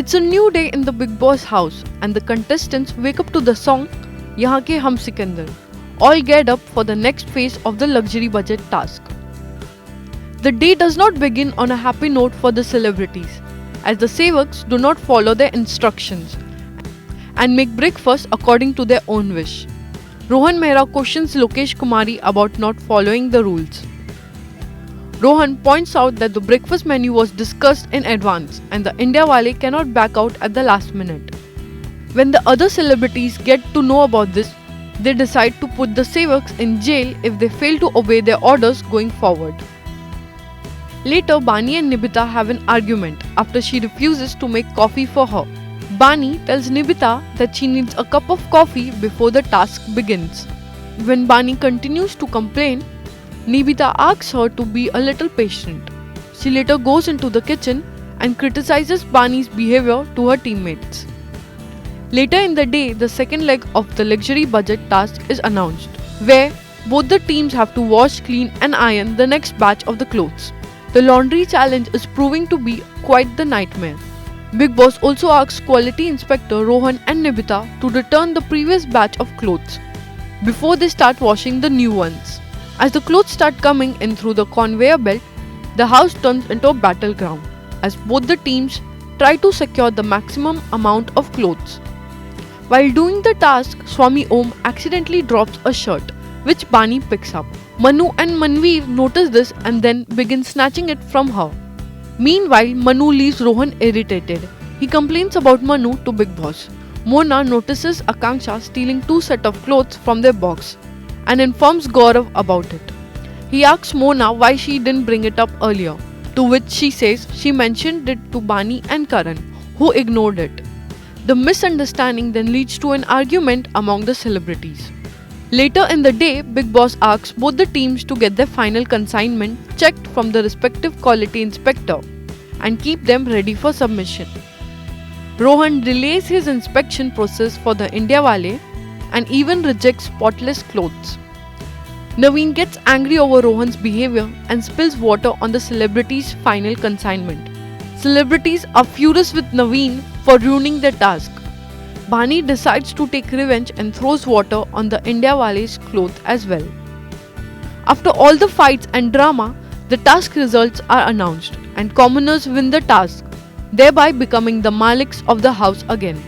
It's a new day in the Big Boss house and the contestants wake up to the song Yahan Ke Hum Sikandar, all geared up for the next phase of the luxury budget task. The day does not begin on a happy note for the celebrities, as the Sevaks do not follow their instructions and make breakfast according to their own wish. Rohan Mehra questions Lokesh Kumari about not following the rules. Rohan points out that the breakfast menu was discussed in advance and the Indiawale cannot back out at the last minute. When the other celebrities get to know about this, they decide to put the Sevaks in jail if they fail to obey their orders going forward. Later, Bani and Nibita have an argument after she refuses to make coffee for her. Bani tells Nibita that she needs a cup of coffee before the task begins. When Bani continues to complain, Nibita asks her to be a little patient. She later goes into the kitchen and criticizes Bani's behavior to her teammates. Later in the day, the second leg of the luxury budget task is announced, where both the teams have to wash, clean and iron the next batch of the clothes. The laundry challenge is proving to be quite the nightmare. Big Boss also asks Quality Inspector Rohan and Nibita to return the previous batch of clothes before they start washing the new ones. As the clothes start coming in through the conveyor belt, the house turns into a battleground as both the teams try to secure the maximum amount of clothes. While doing the task, Swami Om accidentally drops a shirt, which Bani picks up. Manu and Manveer notice this and then begin snatching it from her. Meanwhile, Manu leaves Rohan irritated. He complains about Manu to Big Boss. Mona notices Akanksha stealing 2 sets of clothes from their box and informs Gaurav about it. He asks Mona why she didn't bring it up earlier, to which she says she mentioned it to Bani and Karan, who ignored it. The misunderstanding then leads to an argument among the celebrities. Later in the day, Big Boss asks both the teams to get their final consignment checked from the respective quality inspector and keep them ready for submission. Rohan delays his inspection process for the Indiawale and even rejects spotless clothes. Naveen gets angry over Rohan's behavior and spills water on the celebrities' final consignment. Celebrities are furious with Naveen for ruining their task. Bani decides to take revenge and throws water on the Indiawale's clothes as well. After all the fights and drama, the task results are announced and commoners win the task, thereby becoming the Maliks of the house again.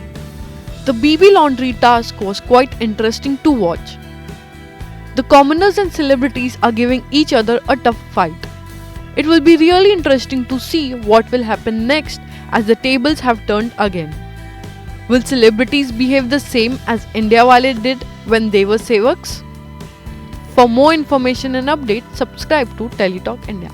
The BB laundry task was quite interesting to watch. The commoners and celebrities are giving each other a tough fight. It will be really interesting to see what will happen next as the tables have turned again. Will celebrities behave the same as Indiawale did when they were Sevaks? For more information and updates, subscribe to Teletalk India.